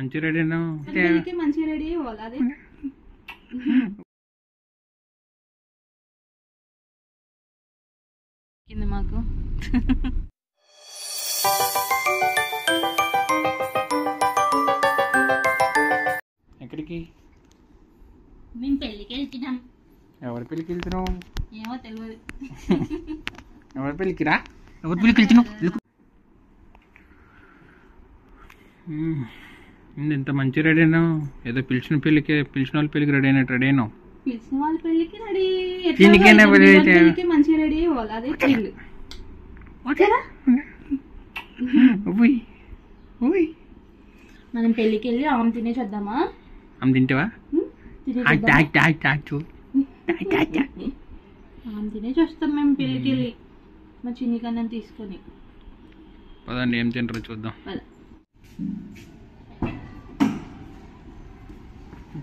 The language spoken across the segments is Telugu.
మంచి రెడీ మంచి రెడీ అవ్వాలి అదే కింద మాకు ఎక్కడికి మేము పెళ్ళికి వెళ్తున్నాం. ఎవరి పెళ్ళికి వెళ్తున్నావు? ఏమో తెలియదు. ఎవరి పెళ్ళికిరా? ఎవరి పెళ్ళికి వెళ్తున్నావు? ఇంత మంచి రెడీ అయినావు. ఏదో పిలిచిన వాళ్ళ పెళ్ళికి రెడీ అయినట్టు రెడీ అయినావు. పిలిచిన వాళ్ళ పెళ్ళికి రెడీ మంచిగా రెడీ అవ్వాలి అదే పెళ్ళి. మనం పెళ్ళికి వెళ్ళి ఆమె తినేసి వద్దామా? ఆమె తింటావా? ఆమె తినేసి వస్తాం మేము పెళ్ళికి వెళ్ళి మా చిన్ని కన్నా తీసుకొని. పదండి ఏం తింటారో చూద్దాం.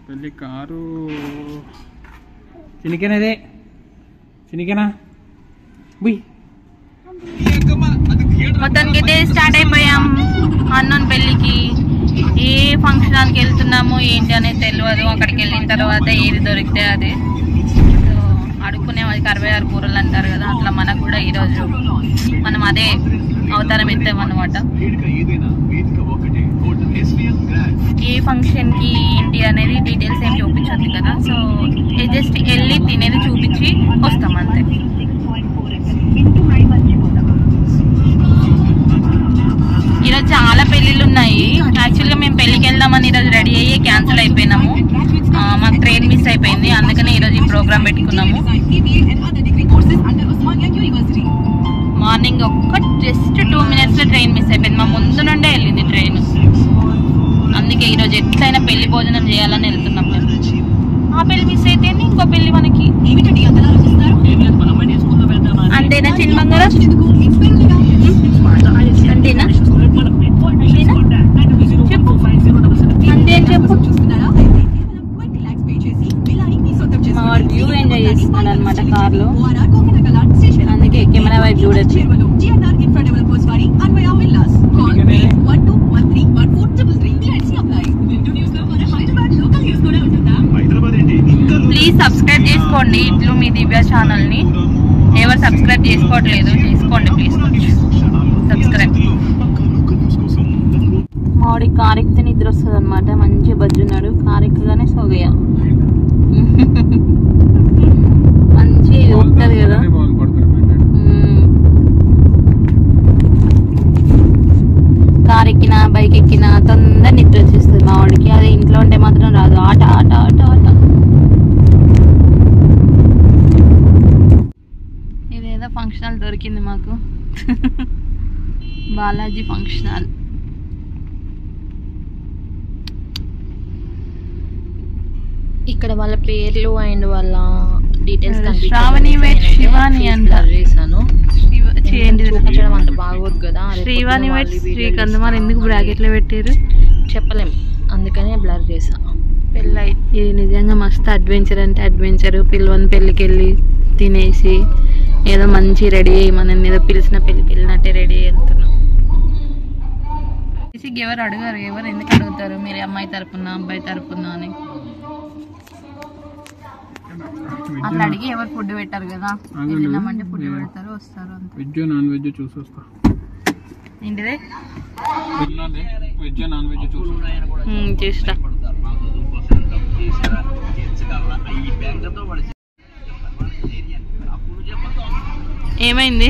పెళ్ళి కారు చినికేనాదే చినికేనా మొత్తానికి అయితే స్టార్ట్ అయిపోయాం అన్నోన్ పెళ్ళికి. ఏ ఫంక్షన్ హాల్కి వెళ్తున్నామో ఏంటి అనేది తెలియదు. అక్కడికి వెళ్ళిన తర్వాత ఏది దొరికితే అది అడుక్కునే వాళ్ళకి 66 కూరలు అంటారు కదా, అట్లా మనకు కూడా ఈరోజు మనం అదే అవతారం ఎత్తామన్నమాట. ఏ ఫంక్షన్కి ఏంటి అనేది డీటెయిల్స్ ఏం చూపించొద్దు కదా, సో జస్ట్ వెళ్ళి తినేది చూపించి వస్తాం అంతే. ఈరోజు చాలా పెళ్ళిళ్ళు ఉన్నాయి. యాక్చువల్గా మేము పెళ్ళికి వెళ్దామని ఈరోజు రెడీ అయ్యి క్యాన్సిల్ అయిపోయినాము. మాకు ట్రైన్ మిస్ అయిపోయింది, అందుకని ఈరోజు ఈ ప్రోగ్రామ్ పెట్టుకున్నాము. మార్నింగ్ జస్ట్ 2 minutesలో ట్రైన్ మిస్ అయిపోయింది. మా ముందు నుండే వెళ్ళింది ట్రైన్. అందుకే ఈరోజు ఎట్లయినా పెళ్లి భోజనం చేయాలని వెళ్తున్నాం మేము. ఆ పెళ్లి మిస్ అయితే ఇంకో పెళ్లి మనకి. అంతేనా చిన్మంగారం? అంతేనా చెప్పు, అంతే చెప్పు. మా వాడు వ్యూ ఎంజాయ్ చేస్తున్నాడు అనమాట కార్లో, అందుకే కెమెరా వైపు చూడొచ్చు. ప్లీజ్ సబ్స్క్రైబ్ చేసుకోండి ఇట్లు మీ దివ్య ఛానల్ని. ఎవరు సబ్స్క్రైబ్ చేసుకోవట్లేదు, చేసుకోండి ప్లీజ్ సబ్స్క్రైబ్. మావాడి కార్ ఎక్కితే నిద్ర వస్తుంది అనమాట. మంచి బజ్జున్నాడు, కార్ ఎక్కగానే సోగయ్య మంచి ఊపుతుంది కదా. కార్ ఎక్కినా బైక్ ఎక్కినా తొందర నిద్ర వచ్చేస్తుంది మా వాడికి. అదే ఇంట్లో ఉంటే మాత్రం రాదు. ఆట ఆట ఆట ఆట. ఇదేదో ఫంక్షన్ హాల్ దొరికింది మాకు. Balaji function hall. ఇక్కడ వాళ్ళ పేర్లు అండ్ వాళ్ళ డీటెయిల్స్ శ్రావణి వెయిట్ శివాని అంట చేశాను. చూపించడం అంత బాగోదు కదా. శ్రీవాణి వెయిట్ శ్రీకాంత్ మరి ఎందుకు బ్రాకెట్లో పెట్టారు చెప్పలేం, అందుకనే బ్లర్ చేసా. పెళ్ళి ఇది నిజంగా మస్తు అడ్వెంచర్ అంటే అడ్వెంచర్. పిల్లవని పెళ్ళికి వెళ్ళి తినేసి ఏదో మంచి రెడీ అయ్యి మనం ఏదో పిలిచిన పెళ్ళికి వెళ్ళినట్టే రెడీ అవుతున్నాం. ఎవరు అడగారు, ఎవరు ఎందుకు అడుగుతారు మీరు అమ్మాయి తరపున అబ్బాయి తరపున అని. అట్లా అడిగి ఎవరు ఫుడ్ పెట్టారు కదా, వెళ్ళినామంటే ఫుడ్ పెడతారు వస్తారు అంతే. వెజ్ నాన్ వెజ్ చూసి వస్తా. ఏంటిదే వెజ్ నాన్ వెజ్ చూసి చేస్తా. ఏమైంది?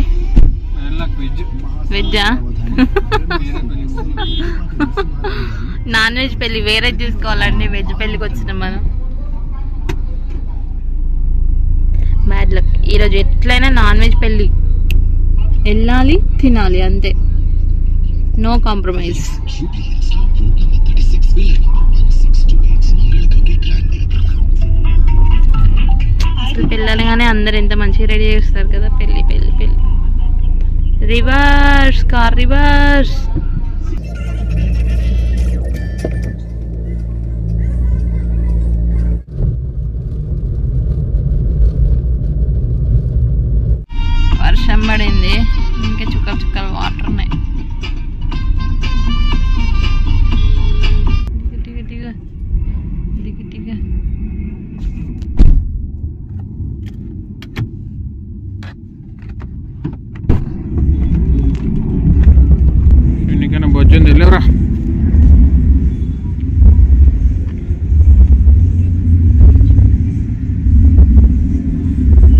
వెజ్జా? నాన్ వెజ్ పెళ్ళి వేరే చూసుకోవాలండి. వెజ్ పెళ్ళికి వచ్చినాం మనం. Bad luck. ఈరోజు ఎట్లయినా నాన్ వెజ్ పెళ్ళి వెళ్ళాలి, తినాలి అంతే, నో కాంప్రమైజ్. అసలు పెళ్ళనగానే అందరు ఎంత మంచిగా రెడీ చేస్తారు కదా. పెళ్ళి పెళ్ళి పెళ్ళి. Reverse car reverse. వర్షం పడింది, ఇంకా చుక్కలు చుక్కలు వాటర్ ఉన్నాయి.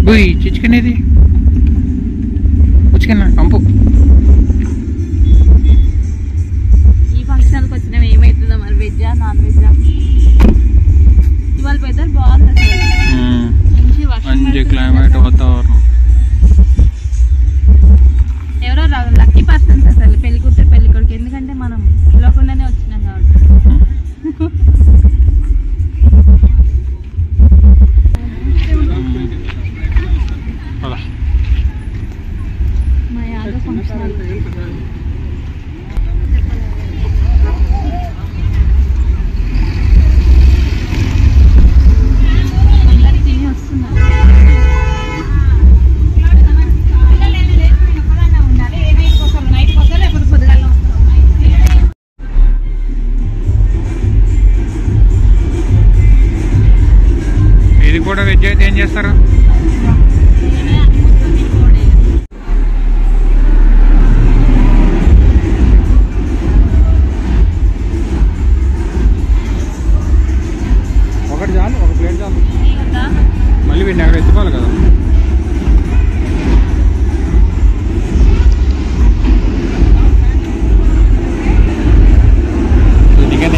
బుయ్ చికెనేది చికెన్ పంపు. ఈ ఫంక్షన్కి వచ్చినాం ఏమవుతుందో మరి, వెజ్జా నాన్ వెజ్జా? ఇవాళ వెదర్ బాగుంది అసలు, మంచి క్లైమేట్ వాతావరణం. ఎవరో లక్కీ పర్సన్స్ అసలు పెళ్లి కూతురు పెళ్లి కొడుకు, ఎందుకంటే మనం పిలవకుండానే వచ్చినాం కాబట్టి. మా యాదవ్ ఫంక్షన్ అందరు తిని వస్తున్నారు. ఇది కూడా వెజ్ అయితే ఏం చేస్తారు? ఒకటి చాలు, ఒక ప్లేట్ చాలు. మళ్ళీ వీడిని అక్కడ ఎత్తుకోవాలి కదా. చికెన్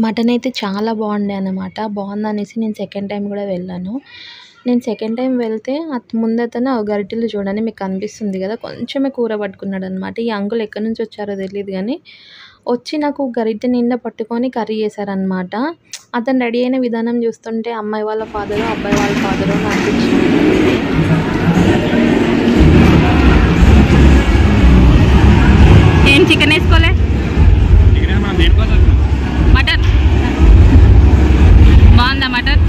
మటన్ అయితే చాలా బాగుండే అన్నమాట. బాగుందనేసి నేను సెకండ్ టైం కూడా వెళ్ళాను. నేను సెకండ్ టైం వెళ్తే ముందతను గరిటెలు చూడండి మీకు కనిపిస్తుంది కదా, కొంచెమే కూర పట్టుకున్నాడు అనమాట. ఈ అంకుల్ ఎక్కడి నుంచి వచ్చారో తెలియదు కానీ వచ్చి నాకు గరిటె నిండా పట్టుకొని కర్రీ చేశారనమాట. అతను రెడీ అయిన విధానం చూస్తుంటే అమ్మాయి వాళ్ళ ఫాదరు అబ్బాయి వాళ్ళ ఫాదరు అని అనిపించింది. ఏం చికెన్ వేసుకోలే, మటన్ బాగుందా? మటన్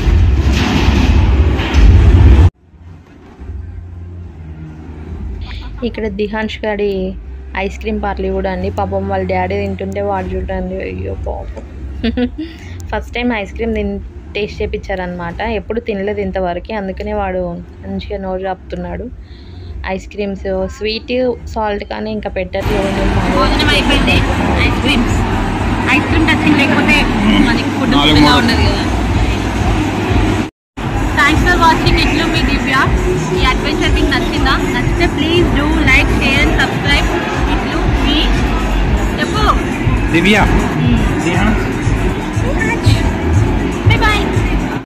ఇక్కడ దిహాన్ష్ గారి ఐస్ క్రీమ్ పార్లీ కూడా అండి. పాపం వాళ్ళ డాడీ తింటుంటే వాడు చూడండి, అయ్యో పాపం. First time ice cream taste చేయించారనమాట, ఎప్పుడు తినలేదు ఇంతవరకు, అందుకనే వాడు మంచిగా నోరు ఆపుతున్నాడు. ఐస్ క్రీమ్స్ స్వీట్ సాల్ట్ కానీ ఇంకా పెట్టట్లేదు. భోజనం అయిపోయింది. ఐస్ క్రీమ్ టచింగ్ లేకపోతే మనకి ఫుడ్ ఫుడ్గా ఉండదు కదా. Thanks for watching. ఇట్లు మీ దివ్య. ఈ అడ్వెంచర్ మీకు నచ్చిందా? నచ్చితే please do like, share and subscribe. ఇట్లు మీ చెప్పు దివ్య.